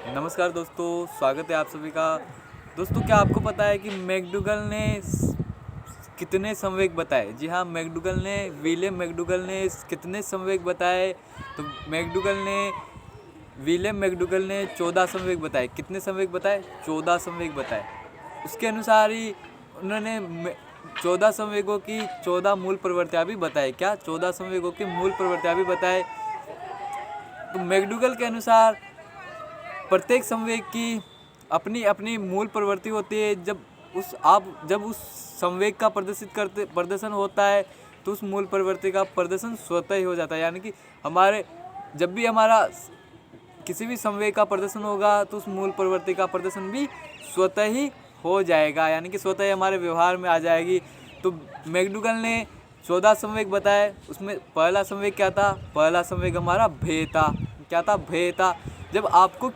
नमस्कार दोस्तों, स्वागत है आप सभी का। दोस्तों, क्या आपको पता है कि मैकडूगल ने कितने संवेग बताए? जी हाँ, विलियम मैकडूगल ने कितने संवेग बताए? तो विलियम मैकडूगल ने 14 संवेग बताए। कितने संवेग बताए? 14 संवेग बताए। उसके अनुसार ही उन्होंने 14 संवेगों की 14 मूल प्रवृत्तियाँ भी बताए। क्या? 14 संवेगों की मूल प्रवृत्तियाँ भी बताए। तो मैकडूगल के अनुसार प्रत्येक संवेग की अपनी अपनी मूल प्रवृत्ति होती है। जब उस संवेग का प्रदर्शन होता है तो उस मूल प्रवृत्ति का प्रदर्शन स्वतः ही हो जाता है। यानी कि जब भी हमारा किसी भी संवेग का प्रदर्शन होगा तो उस मूल प्रवृत्ति का प्रदर्शन भी स्वतः ही हो जाएगा, यानी कि स्वतः ही हमारे व्यवहार में आ जाएगी। तो मैकडूगल ने 14 संवेग बताए। उसमें पहला संवेग क्या था? पहला संवेग हमारा भय था। क्या था? भय था। जब आपको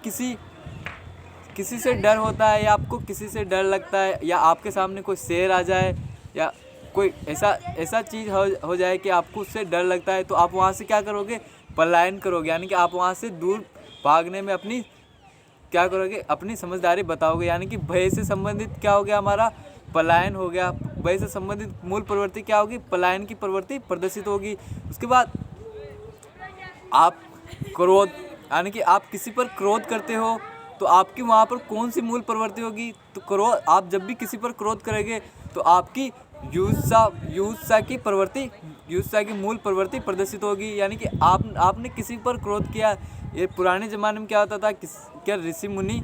किसी से डर होता है या आपको किसी से डर लगता है या आपके सामने कोई शेर आ जाए या कोई ऐसा चीज़ हो जाए कि आपको उससे डर लगता है, तो आप वहाँ से क्या करोगे? पलायन करोगे। यानी कि आप वहाँ से दूर भागने में क्या करोगे? अपनी समझदारी बताओगे। यानी कि भय से संबंधित क्या हो गया? हमारा पलायन हो गया। भय से संबंधित मूल प्रवृत्ति क्या होगी? पलायन की प्रवृत्ति प्रदर्शित होगी। उसके बाद आप क्रोध, यानी कि आप किसी पर क्रोध करते हो तो आपकी वहाँ पर कौन सी मूल प्रवृत्ति होगी? तो क्रोध, आप जब भी किसी पर क्रोध करेंगे तो आपकी युत्सा की मूल प्रवृत्ति प्रदर्शित होगी। यानी कि आपने किसी पर क्रोध किया। ये पुराने ज़माने में क्या होता था? क्या ऋषि मुनि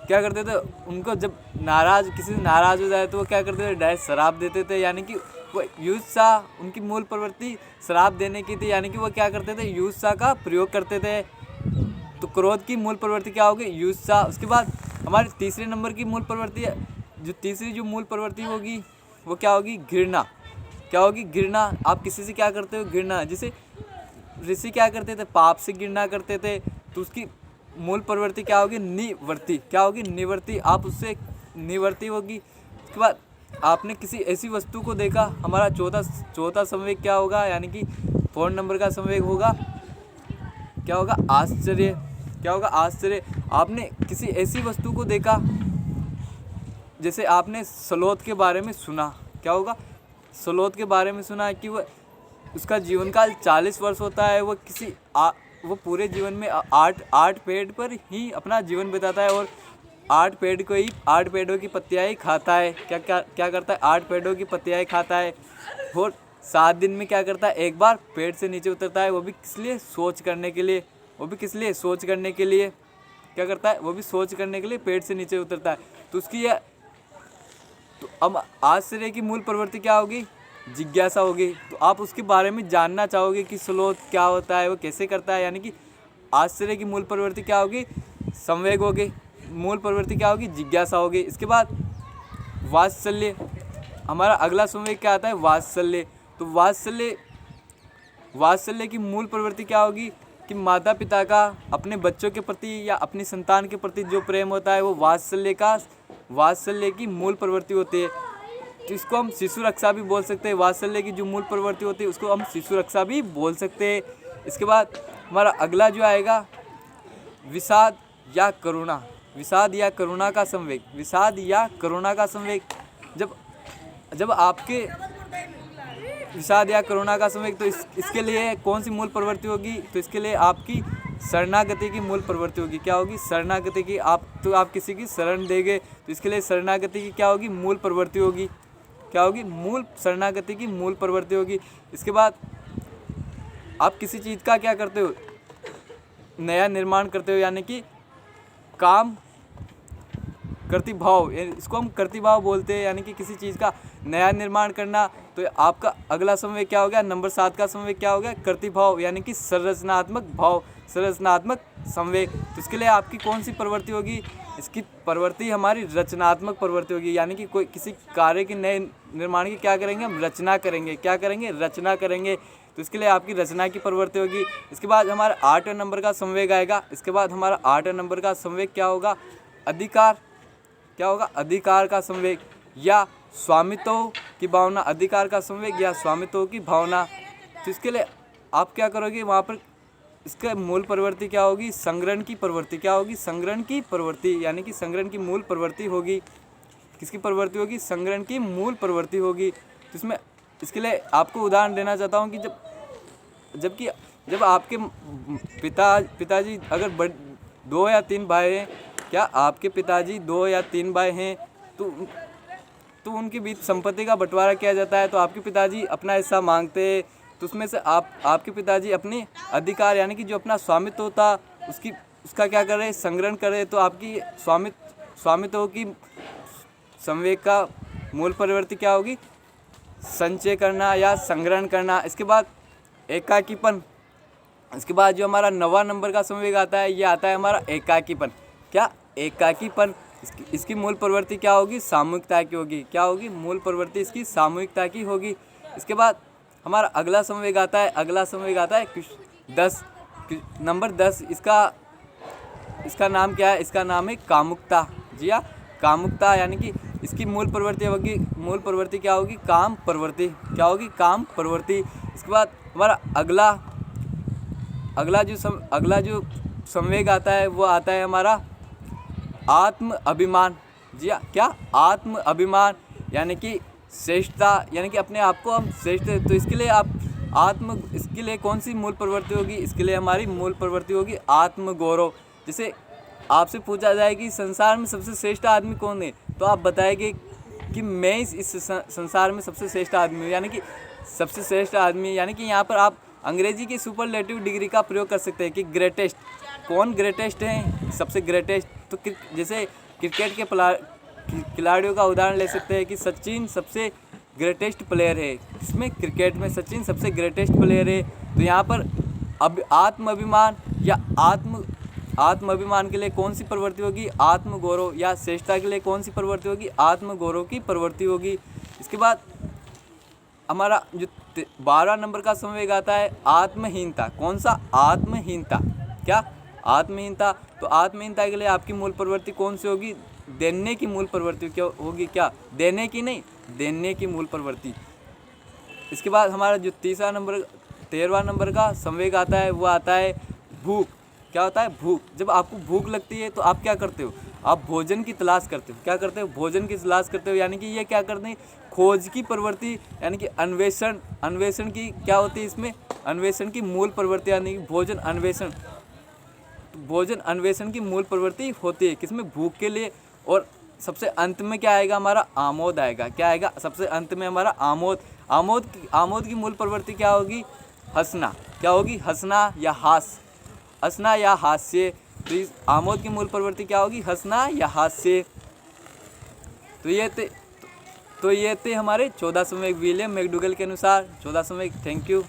क्या करते थे? उनको जब किसी से नाराज़ हो जाए तो वो क्या करते थे? डायरेक्ट शराब देते थे। यानी कि वो युत्सा, उनकी मूल प्रवृत्ति शराब देने की थी। यानी कि वो क्या करते थे? युत्सा का प्रयोग करते थे। तो क्रोध की मूल प्रवृत्ति क्या होगी? युत्सा। उसके बाद हमारे तीसरे नंबर की मूल प्रवृत्ति है, तीसरी मूल प्रवृत्ति होगी वो क्या होगी? घृणा। क्या होगी? घृणा। आप किसी से क्या करते हो? घृणा। जैसे ऋषि क्या करते थे? पाप से घृणा करते थे। तो उसकी मूल प्रवृत्ति क्या होगी? निवृत्ति। क्या होगी? निवृत्ति। आप उससे निवृत्ति होगी। उसके बाद आपने किसी ऐसी वस्तु को देखा। हमारा चौथा संवेग क्या होगा? यानी कि 4 नंबर का संवेग होगा क्या होगा? आश्चर्य। क्या होगा? आश्चर्य। आपने किसी ऐसी वस्तु को देखा, जैसे आपने स्लोथ के बारे में सुना। क्या होगा? स्लोथ के बारे में सुना कि उसका जीवन काल 40 वर्ष होता है। वो पूरे जीवन में 8 पेड़ पर ही अपना जीवन बिताता है और 8 पेड़ों की पत्तियाँ ही खाता है। क्या करता है? 8 पेड़ों की पत्तियाँ ही खाता है। और 7 दिन में क्या करता है? एक बार पेड़ से नीचे उतरता है। वो भी किस लिए? सोच करने के लिए। क्या करता है? वो भी सोच करने के लिए पेड़ से नीचे उतरता है। तो अब आश्चर्य की मूल प्रवृत्ति क्या होगी? जिज्ञासा होगी। तो आप उसके बारे में जानना चाहोगे कि स्लोथ क्या होता है, वो कैसे करता है। यानी कि आश्चर्य की मूल प्रवृत्ति क्या होगी? संवेग होगी। मूल प्रवृत्ति क्या होगी? जिज्ञासा होगी। इसके बाद वात्सल्य। हमारा अगला संवेग क्या आता है? वात्सल्य। तो वात्सल्य की मूल प्रवृत्ति क्या होगी? कि माता पिता का अपने बच्चों के प्रति या अपनी संतान के प्रति जो प्रेम होता है वो वात्सल्य की मूल प्रवृत्ति होती है। तो इसको हम शिशु रक्षा भी बोल सकते हैं। वात्सल्य की जो मूल प्रवृत्ति होती है उसको हम शिशु रक्षा भी बोल सकते हैं। इसके बाद हमारा अगला जो आएगा, विषाद या करुणा। विषाद या करुणा का संवेग। जब आपके विषाद या करुणा का संवेग, तो इसके लिए कौन सी मूल प्रवृत्ति होगी? तो इसके लिए आपकी शरणागति की मूल प्रवृत्ति होगी। क्या होगी? शरणागति की। आप किसी की शरण देंगे तो इसके लिए शरणागति की क्या होगी? मूल प्रवृत्ति होगी। क्या होगी? शरणागति की मूल प्रवृत्ति होगी। इसके बाद आप किसी चीज़ का क्या करते हो? नया निर्माण करते हो। यानी कि काम कर्तृभाव, इसको हम कर्तृभाव बोलते हैं। यानी कि किसी चीज़ का नया निर्माण करना। तो आपका अगला संवेग क्या हो गया? नंबर 7 का संवेग क्या हो गया? कर्तृभाव, यानी कि संरचनात्मक संवेग। तो इसके लिए आपकी कौन सी प्रवृत्ति होगी? इसकी प्रवृत्ति हमारी रचनात्मक प्रवृत्ति होगी। यानी कि कोई किसी कार्य के नए निर्माण की क्या करेंगे? हम रचना करेंगे। क्या करेंगे? रचना करेंगे। तो इसके लिए आपकी रचना की प्रवृत्ति होगी। इसके बाद हमारा 8 नंबर का संवेग आएगा। इसके बाद हमारा 8 नंबर का संवेग क्या होगा? अधिकार। क्या होगा? अधिकार का संवेग या स्वामित्व की भावना। अधिकार का संवेग या स्वामित्व की भावना। तो इसके लिए आप क्या करोगे? वहाँ पर इसका मूल प्रवृत्ति क्या होगी? संग्रहण की प्रवृत्ति। क्या होगी? संग्रहण की प्रवृत्ति, यानी कि संग्रहण की मूल प्रवृत्ति होगी। किसकी प्रवृत्ति होगी? संग्रहण की मूल प्रवृत्ति होगी। तो इसमें इसके लिए आपको उदाहरण देना चाहता हूँ कि जब आपके पिताजी अगर 2 या 3 भाई हैं, क्या आपके पिताजी 2 या 3 भाई हैं तो उनके बीच संपत्ति का बंटवारा किया जाता है। तो आपके पिताजी अपना हिस्सा मांगते हैं, तो उसमें से आपके पिताजी अपने अधिकार, यानी कि जो अपना स्वामित्व होता उसका क्या करे? संग्रहण करे। तो आपकी स्वामित्व की संवेग का मूल प्रवृत्ति क्या होगी? संचय करना या संग्रहण करना। इसके बाद एकाकीपन। इसके बाद जो हमारा 9वां नंबर का संवेग आता है, ये आता है हमारा एकाकीपन। क्या? एकाकीपन। इसकी मूल प्रवृत्ति क्या होगी? सामूहिकता की होगी। क्या होगी? मूल प्रवृत्ति इसकी सामूहिकता की होगी। इसके बाद हमारा अगला संवेग आता है 10 नंबर 10। इसका नाम क्या है? इसका नाम है कामुकता। जी हाँ, कामुकता, यानी कि इसकी मूल प्रवृत्ति क्या होगी? काम प्रवृत्ति। क्या होगी? काम प्रवृत्ति। इसके बाद हमारा अगला जो संवेग आता है वो आता है हमारा आत्म अभिमान। जी हाँ, क्या? आत्म अभिमान, यानी कि श्रेष्ठता, यानी कि अपने आप को हम श्रेष्ठ। तो इसके लिए कौन सी मूल प्रवृत्ति होगी? इसके लिए हमारी मूल प्रवृत्ति होगी आत्म गौरव। जैसे आपसे पूछा जाए कि संसार में सबसे श्रेष्ठ आदमी कौन है, तो आप बताएंगे कि मैं इस संसार में सबसे श्रेष्ठ आदमी हूँ, यानी कि सबसे श्रेष्ठ आदमी। यानी कि यहाँ पर आप अंग्रेजी की सुपरलेटिव डिग्री का प्रयोग कर सकते हैं कि ग्रेटेस्ट। कौन ग्रेटेस्ट है? सबसे ग्रेटेस्ट। तो जैसे क्रिकेट के खिलाड़ियों का उदाहरण ले सकते हैं कि सचिन सबसे ग्रेटेस्ट प्लेयर है। इसमें क्रिकेट में सचिन सबसे ग्रेटेस्ट प्लेयर है। तो यहाँ पर आत्म अभिमान या आत्म अभिमान के लिए कौन सी प्रवृत्ति होगी? आत्म गौरव। या श्रेष्ठता के लिए कौन सी प्रवृत्ति होगी? आत्म गौरव की प्रवृत्ति होगी। इसके बाद हमारा जो 12 नंबर का संवेग आता है आत्महीनता। कौन सा? आत्महीनता। क्या? आत्महीनता। तो आत्महीनता के लिए आपकी मूल प्रवृत्ति कौन सी होगी? देने की मूल प्रवृत्ति क्या होगी? क्या? देने की नहीं, देने की मूल प्रवृत्ति। इसके बाद हमारा जो 13वां नंबर का संवेग आता है वो आता है भूख। क्या होता है? भूख। जब आपको भूख लगती है तो आप क्या करते हो? आप भोजन की तलाश करते हो। क्या करते हो? भोजन की तलाश करते हो। यानी कि ये क्या करते हैं? खोज की प्रवृत्ति, यानी कि अन्वेषण की क्या होती है इसमें? अन्वेषण की मूल प्रवृत्ति, यानी कि भोजन अन्वेषण की मूल प्रवृत्ति होती है। किसमें? भूख के लिए। और सबसे अंत में क्या आएगा? हमारा आमोद आएगा। क्या आएगा? सबसे अंत में हमारा आमोद की मूल प्रवृत्ति क्या होगी? हंसना। क्या होगी? हंसना या हास्य। तो आमोद की मूल प्रवृत्ति क्या होगी? हंसना या हास्य। तो ये थे हमारे 14 संवेग विलियम मैकडूगल के अनुसार 14 संवेग। Thank you.